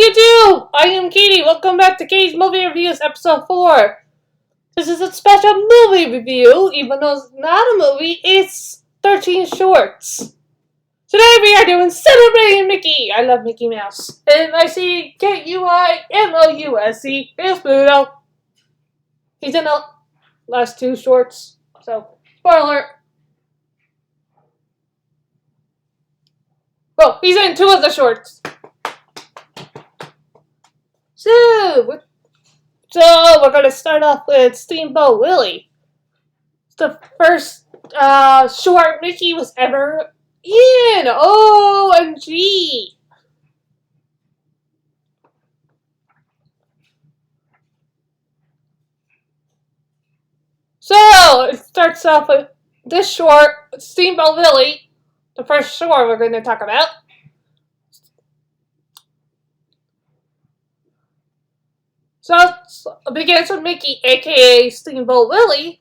you do? I am Katie. Welcome back to Katie's Movie Reviews, Episode 4. This is a special movie review, even though it's not a movie, it's 13 shorts. Today we are doing Celebrating Mickey. I love Mickey Mouse. M-I-C-K-U-I-M-O-U-S-E. Here's Pluto. He's in the last two shorts, so spoiler. Well, he's in two of the shorts. So we're going to start off with Steamboat Willie. It's the first short Mickey was ever in. OMG! So it starts off with this short, Steamboat Willie, the first short we're going to talk about. So it begins with Mickey, aka Steamboat Willie,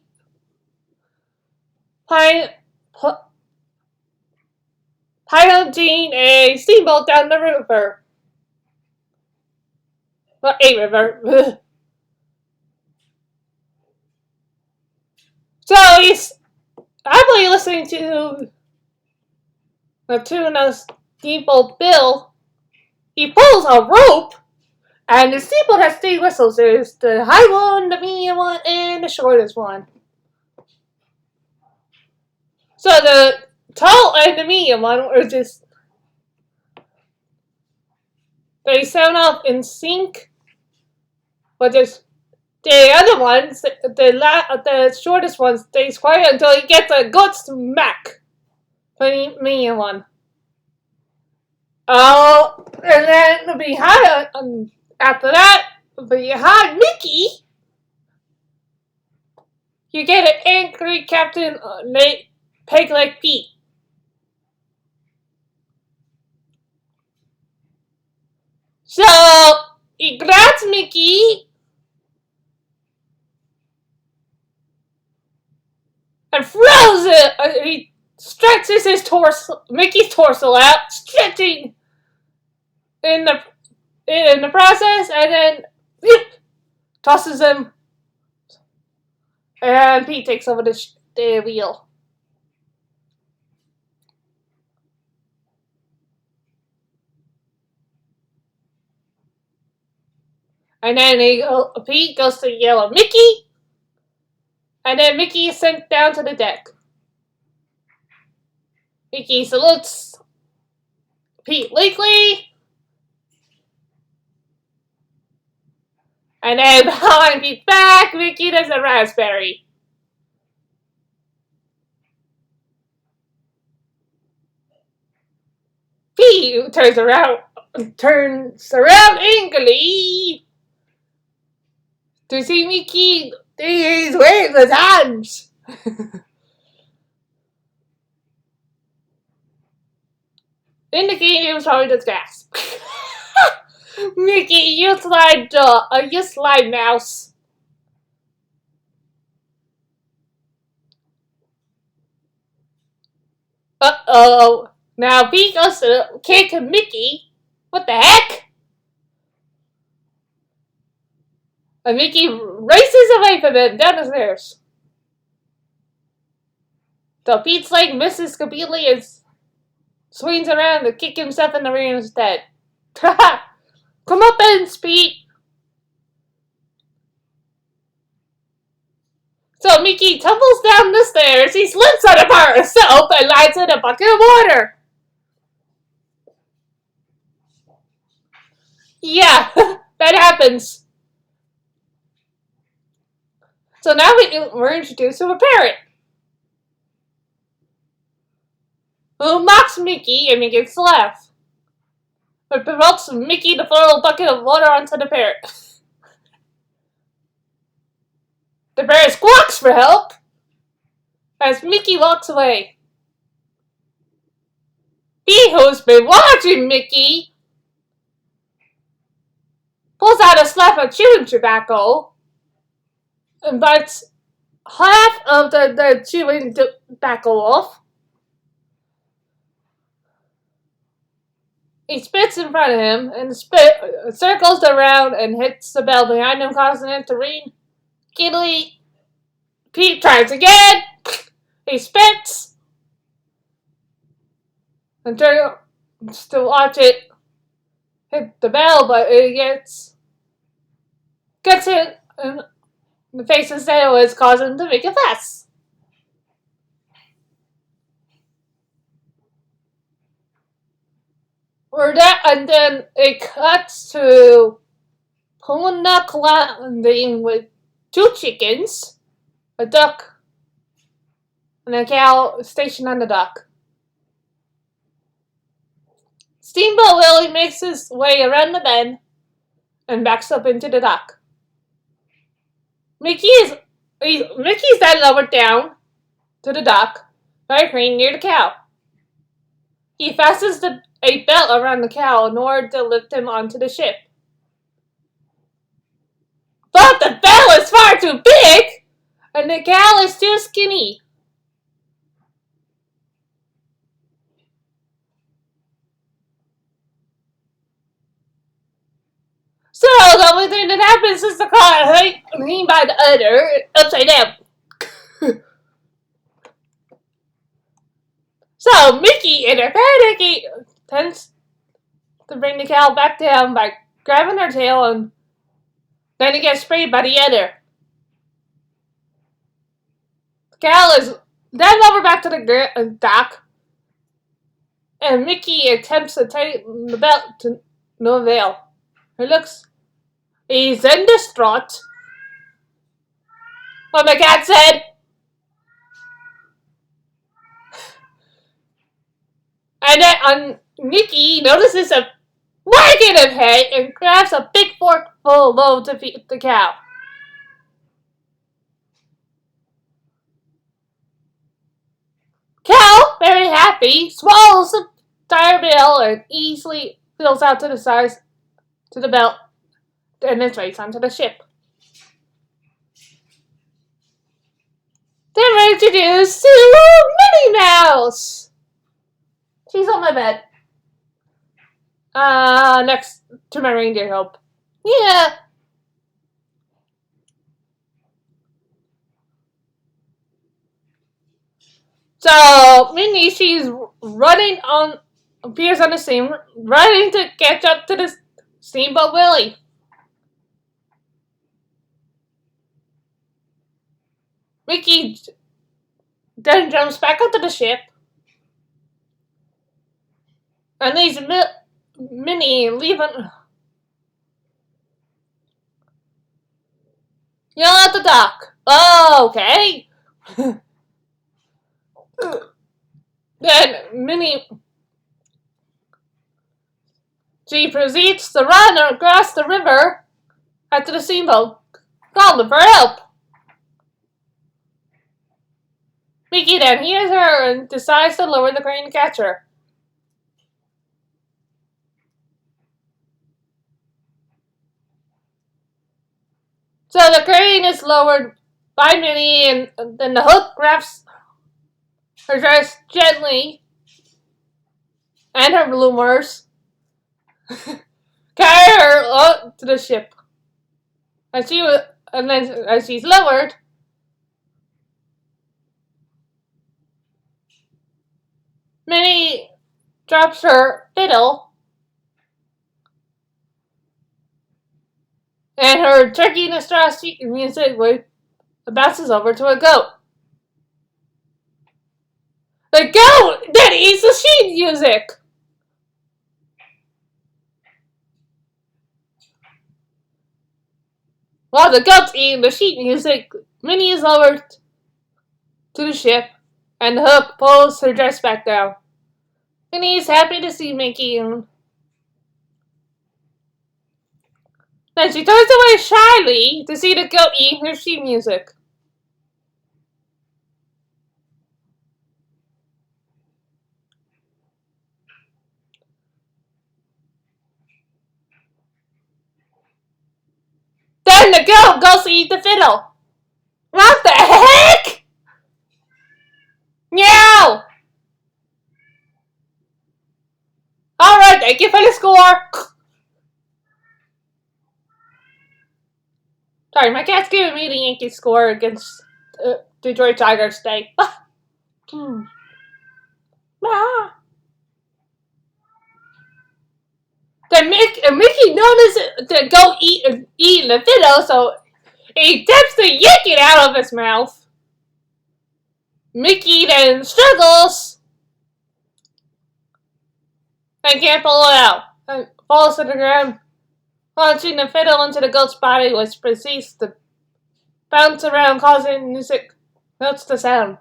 piloting a steamboat down the river. Well, a river. So he's happily listening to the tune of Steamboat Bill. He pulls a rope, and the steamboat has three whistles. There's the high one, the medium one, and the shortest one. So the tall and the medium one are just, they sound off in sync, but just the other ones, the shortest one stays quiet until he gets a good smack. The medium one. Oh, and then behind, after that, behind Mickey, you get an angry Captain Peg-Leg Pete. So he grabs Mickey and throws it. He stretches his torso, Mickey's torso out, stretching in the process, and then tosses him, and Pete takes over the wheel. And then Pete goes to yell at Mickey, and then Mickey is sent down to the deck. Mickey salutes Pete Leakley, and then behind Pete's back, Mickey does a raspberry. Pete turns around angrily to see Mickey. He's waving his hands. Indicating he was probably just gasp. Mickey, you slide mouse. Uh-oh. Now Pete goes to kick Mickey. What the heck? And Mickey races away from him down the stairs. So Pete's leg misses completely and swings around to kick himself in the rear instead. Come up in, Pete. So Mickey tumbles down the stairs. He slips on a bar of soap and lands in a bucket of water. Yeah, that happens. So now we're introduced to a parrot who mocks Mickey and begins to laugh, but provokes Mickey to throw a bucket of water onto the parrot. The parrot squawks for help as Mickey walks away. He who's been watching Mickey pulls out a slab of chewing tobacco and bites half of the chewing tobacco off He spits in front of him, and the spit circles around and hits the bell behind him, causing it to ring. Giddily. Pete tries again. He spits. And turns to watch it hit the bell, but it gets it in the face instead of was causing him to make a fuss. And then it cuts to Puna landing with 2 chickens, a duck, and a cow stationed on the dock. Steamboat Willie makes his way around the bend and backs up into the dock. Mickey's then lowered down to the dock by a crane near the cow. He fastens a belt around the cow in order to lift him onto the ship. But the belt is far too big, and the cow is too skinny. So the only thing that happens is the car hanging by the udder upside down. So Mickey, in a panic, tends to bring the cow back down by grabbing her tail, and then he gets sprayed by the udder. The cow is then over back to the dock, and Mickey attempts to tighten the belt to no avail. He's then distraught. But the cat said, and then Mickey notices a wagon of hay and grabs a big forkful of loaf to feed the cow. Cow, very happy, swallows the entire bill and easily fills out to the size to the belt, and then races onto the ship. Then we're introduced to Minnie Mouse. She's on my bed. Next to my reindeer hope. Yeah. So Minnie, she's appears on the scene, running to catch up to the Steamboat Willie. Mickey then jumps back onto the ship and leaves Minnie leaving at the dock. Oh, okay. Then Minnie, she proceeds to run across the river after the steamboat, calling for help. Mickey then hears her and decides to lower the crane to catch her. So the crane is lowered by Minnie, and then the hook grabs her dress gently, and her bloomers carry her up to the ship. And then as she's lowered, Minnie drops her fiddle, and her turkey in a straw sheet music bounces over to a goat. The goat that eats the sheet music! While the goat's eating the sheet music, Minnie is lowered to the ship, and the hook pulls her dress back down. Minnie is happy to see Mickey, and then she turns away shyly to see the goat eating her sheet music. Then the goat goes to eat the fiddle. What the heck? Meow! Alright, Thank you for the score. Sorry, my cat's giving me the Yankees score against Detroit Tigers today. Ah. Then Mickey notices to go eat the fiddle, so he attempts to yank it out of his mouth. Mickey then struggles and can't pull it out and falls to the ground, launching the fiddle into the goat's body, which proceeds to bounce around, causing music notes to sound.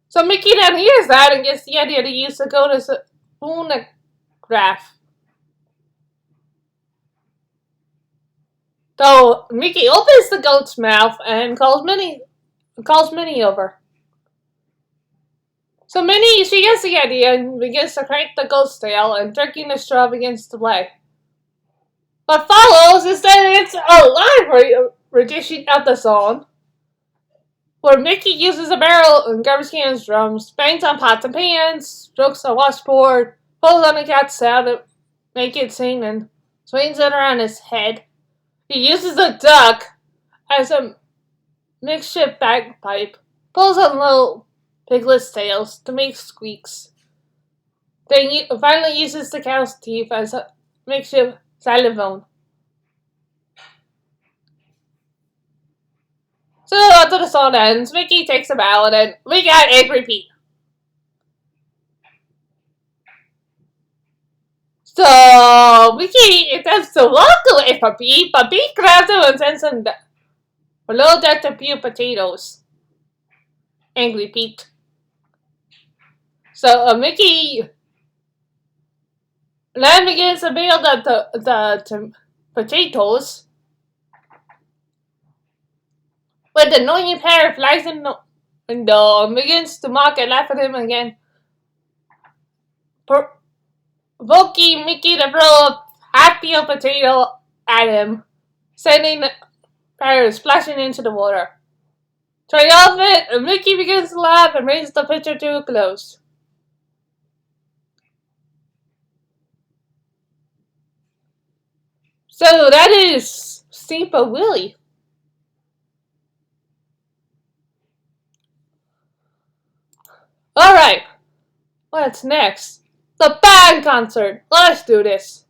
So Mickey then hears that and gets the idea to use the goat as a phonograph. So Mickey opens the goat's mouth and calls Minnie over. So Minnie, she gets the idea and begins to crank the goat's tail, and jerking the straw begins to play. What follows is that it's a live rendition of the song, where Mickey uses a barrel and garbage cans, drums, bangs on pots and pans, strokes a washboard, pulls on a cat's tail to make it sing, and swings it around his head. He uses a duck as a makeshift bagpipe, pulls on little piglet's tails to make squeaks. Then he finally uses the cow's teeth as a makeshift xylophone. So after the song ends, Mickey takes a bow, and then we got egg repeat. So Mickey attempts to walk away from Pete, but Pete grabs him and sends him below deck to pew potatoes. Angry Pete. So Mickey then begins to build the potatoes. When the annoying pair flies in the window and begins to mock and laugh at him again, provoking Mickey to throw a half-peeled potato at him, sending the pair splashing into the water. Triumphant, Mickey begins to laugh and brings the picture to a close. So that is Steamboat Willie. Alright, what's next? The band concert. Let's do this.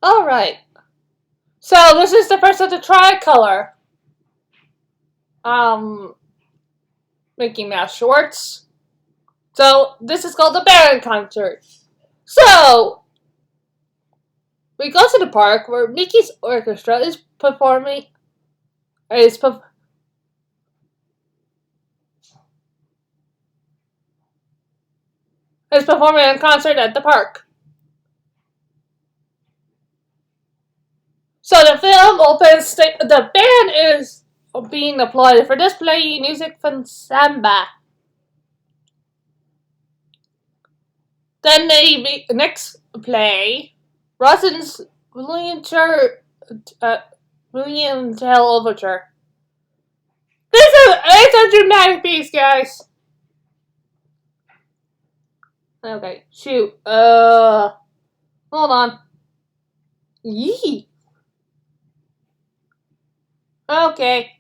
Alright. So this is the first of the tricolor. Mickey Mouse shorts. So this is called the band concert. So we go to the park where Mickey's orchestra is performing a concert at the park. So the film opens. The band is being applauded for displaying music from samba. Then they next play Rosin's William Tell Overture. It's a dramatic piece, guys. Okay, shoot. Hold on. Yee. Okay.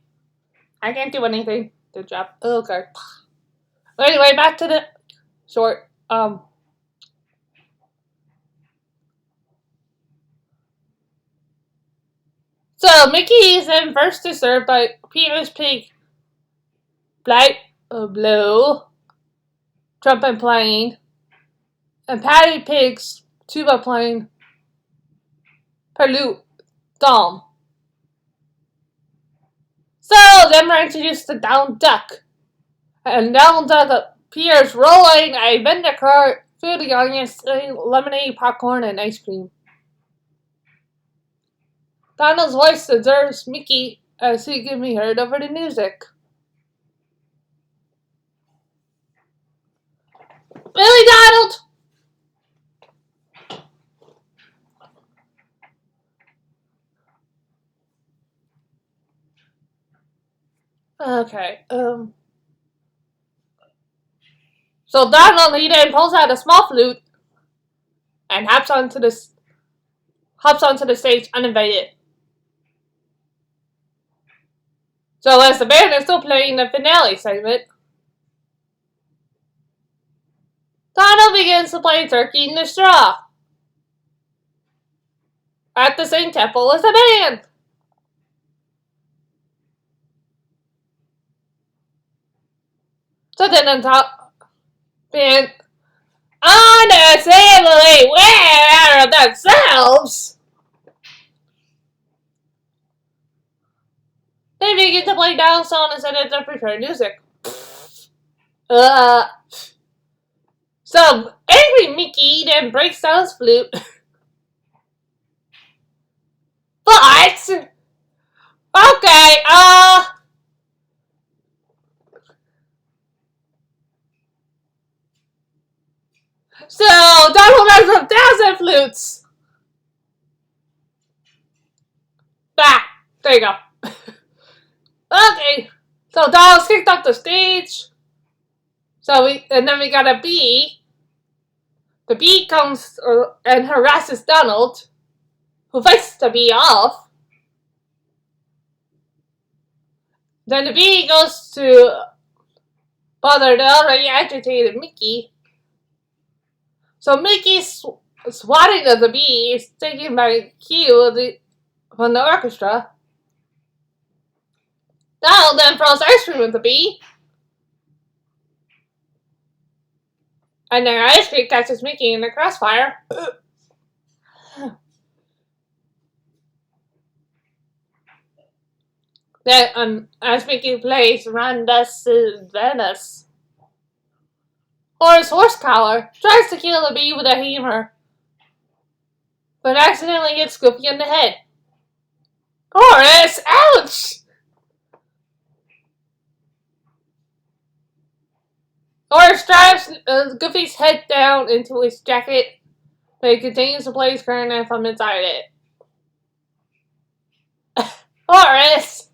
I can't do anything. Good job. Okay. Anyway, back to the short. So Mickey is then first to serve by Peter's Pig, Blight Blue, trumpet playing, and Patty Pig's tuba playing, Prelude, Dom. So then we're introduced to Down Duck, and Down Duck appears rolling a vendor cart through the audience, selling lemonade, popcorn, and ice cream. Donald's voice deserves Mickey as he can be heard over the music. Billy Donald! Okay, So Donald, he then pulls out a small flute and hops onto the stage uninvited. So as the band is still playing the finale segment, Donald begins to play Turkey in the Straw at the same tempo as the band. So then on top, band unassumingly aware of themselves, they begin to play down song instead of the prepared music. So angry Mickey then breaks down his flute. But okay, so Donald has 1,000 flutes. Ah, there you go. Okay, so Donald's kicked off the stage. And then we got a bee. The bee comes and harasses Donald, who fights the bee off. Then the bee goes to bother the already agitated Mickey. So Mickey's swatting of the bee is taken by cue from the orchestra. Donald then throws ice cream at the bee. And then ice cream catches Mickey in the crossfire. Then, as Mickey plays Ronda's Venice, Horace Horsecollar tries to kill the bee with a hammer, but accidentally hits Goofy in the head. Horace, ouch! Horace drives Goofy's head down into his jacket, but he continues to play his clarinet from inside it. Horace!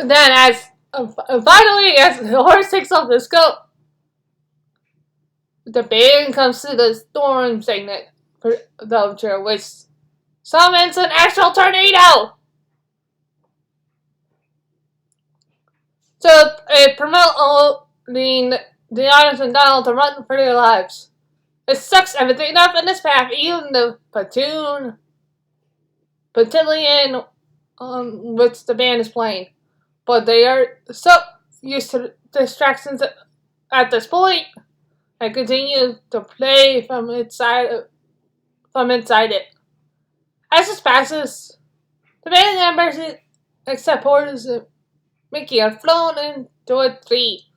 Then, finally, as Horace takes off his coat, the band comes to the storm segment for the overture, which summons an actual tornado. So, promoting the audience and Donald to run for their lives. It sucks everything up in its path, even the battalion which the band is playing. But they are so used to distractions at this point and continue to play from inside it. As this passes, the band members, except Horace and Mickey, are flown into a tree.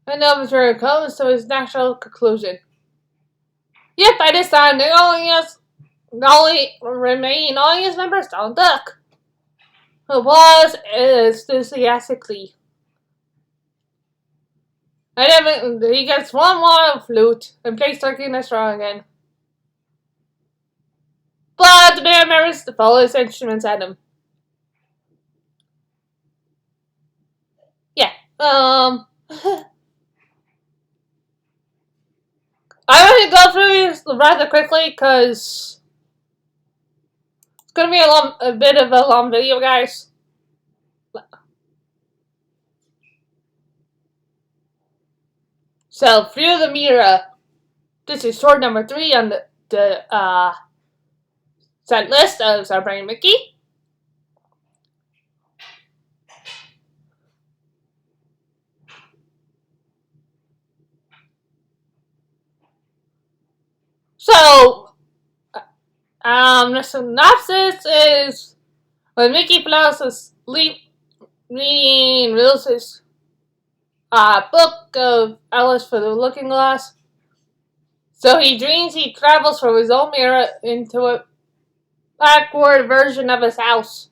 And the overture comes to its natural conclusion. Yet by this time, the only remaining audience members Donald Duck, who was enthusiastically. And then he gets one more flute and plays Turkey in the Straw again. But the band members follow his instruments at him. Yeah. I'm going to go through these rather quickly because it's going to be a bit of a long video, guys. So, Through the Mirror. This is short number 3 on the set list of Celebrating Mickey. So, the synopsis is when Mickey falls asleep reading Realis's book of Alice for the Looking Glass. So he dreams he travels from his own mirror into a backward version of his house.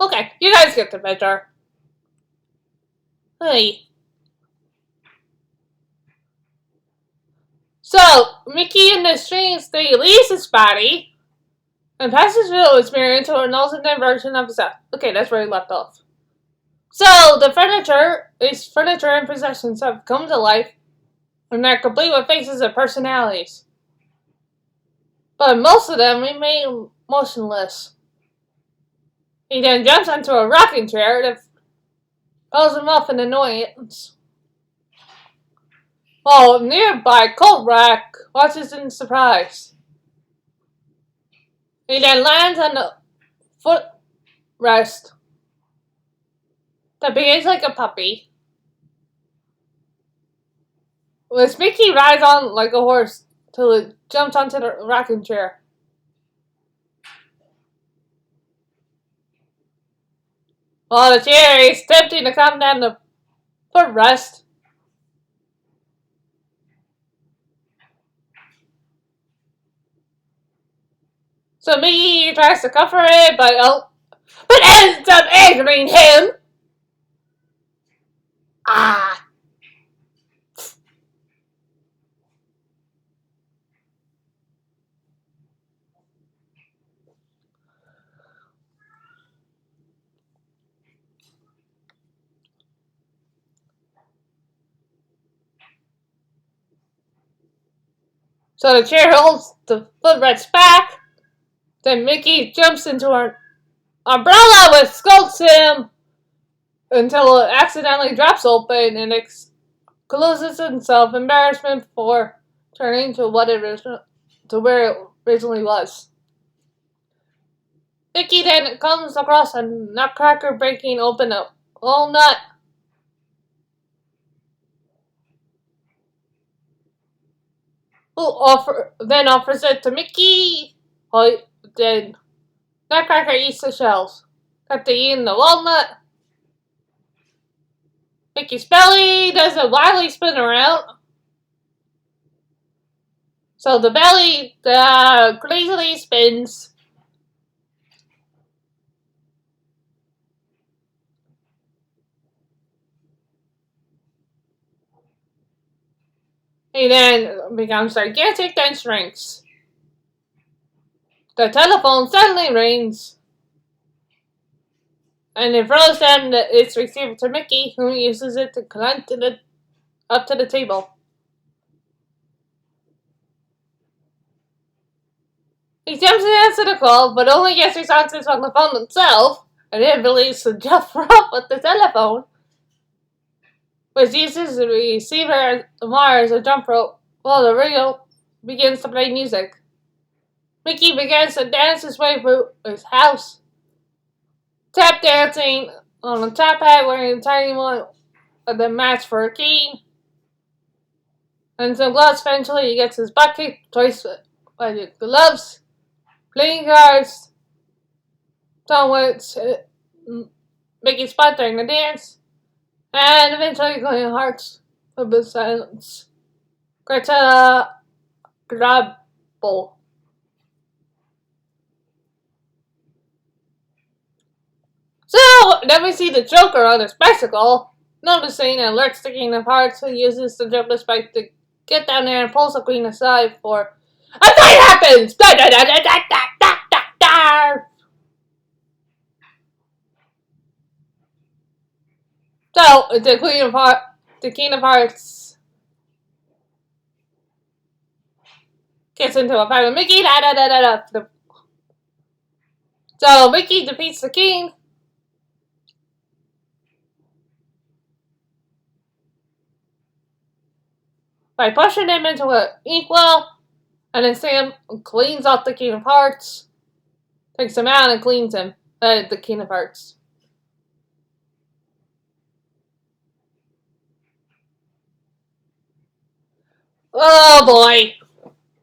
Okay, you guys get the picture. Hey. So, Mickey and the Strings, they leaves his body and passes through his mirror into an alternate version of himself. Okay, that's where he left off. So, the furniture and possessions have come to life and they're complete with faces and personalities. But most of them remain motionless. He then jumps onto a rocking chair that throws him off in annoyance. While nearby Coltrack watches in surprise. He then lands on the footrest that behaves like a puppy. With Mickey rides on like a horse till it jumps onto the rocking chair. While the chair is tempting to come down the footrest, so Mickey tries to comfort it, but ends up angering him. Ah. So the chair holds the footrest back. Then Mickey jumps into her umbrella, which scolds him until it accidentally drops open and closes himself embarrassment before turning to where it originally was. Mickey then comes across a nutcracker breaking open a walnut. Who then offers it to Mickey. Then Nutcracker eats the shells. After eating the walnut, Mickey's belly does a wily spin around. So the belly crazily spins. He then becomes gigantic and shrinks. The telephone suddenly rings. And it throws down its receiver to Mickey, who uses it to climb up to the table. He jumps to answer the call, but only gets responses on the phone itself, and then believes to jump off with the telephone, which uses the receiver as a jump rope while the radio begins to play music. Mickey begins to dance his way through his house, tap dancing on a top hat wearing a tiny one of the match for a key, and some gloves. Eventually, he gets his butt kicked twice by the gloves, playing cards, which Mickey's spot during the dance, and eventually going hearts of the silence. Greta Grabble. So, then we see the Joker on his bicycle, noticing and alert sticking of hearts, who uses the Joker's bike to get down there and pulls the Queen aside for a fight happens! Da, da, da, da, da, da, da, da, da. So, the King of Hearts gets into a fight with Mickey, da, da, da, da, da. So, Mickey defeats the King. By pushing him into an inkwell, and then Sam cleans off the King of Hearts, takes him out and cleans him, the King of Hearts. Oh boy!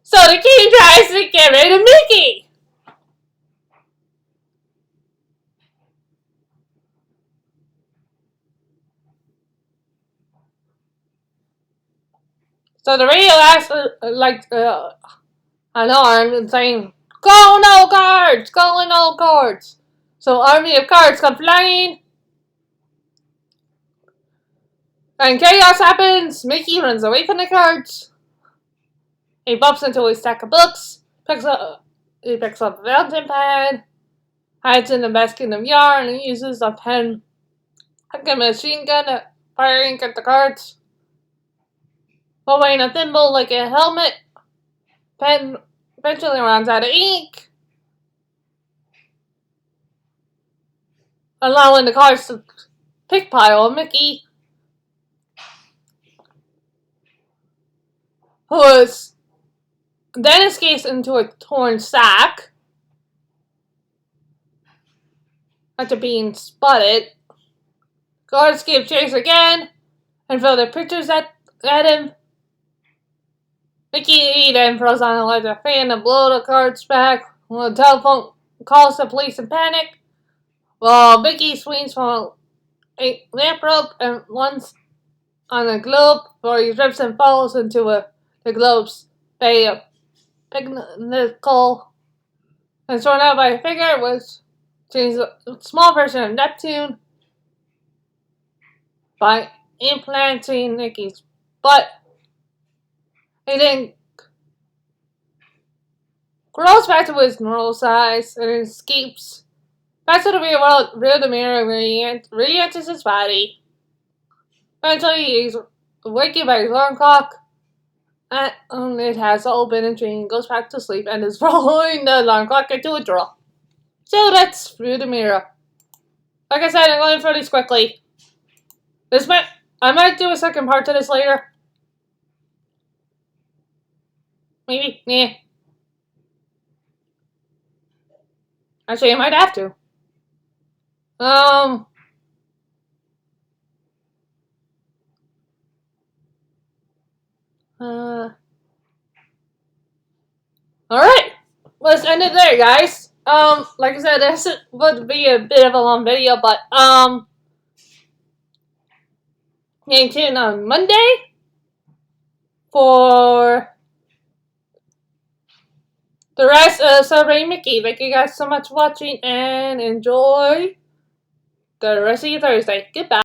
So the King tries to get rid of Mickey! So the radio asks an arm and saying, "Go no cards! Go no cards!" So army of cards come flying. And chaos happens. Mickey runs away from the cards. He bumps into a stack of books, he picks up a fountain pen, hides in the basket of yarn, and uses a pen like a machine gun at firing at the cards. While wearing a thimble like a helmet, pen eventually runs out of ink, allowing the cards to pickpile Mickey, who then escapes into a torn sack after being spotted. Guards give chase again and throw their pictures at him. Mickey then throws on a electric fan to blow the cards back. When the telephone calls the police in panic, while Mickey swings from a lamp rope and lands on a globe before he trips and falls into the globe's bay of pinnacle and thrown out by a figure, which is a small version of Neptune, by implanting Mickey's butt. He then grows back to his normal size and escapes back to the real world, rear the mirror, where he re-enters his body. Eventually, he's awakened by his alarm clock, and it has all been a dream. He goes back to sleep and is rolling the alarm clock into a drawer. So that's through the mirror. Like I said, I'm going through these quickly. I might do a second part to this later. Maybe, yeah. Actually, I might have to. Alright. Let's end it there, guys. Like I said, this would be a bit of a long video, but, stay tuned on Monday for the rest of Celebrating Mickey. Thank you guys so much for watching and enjoy the rest of your Thursday. Goodbye.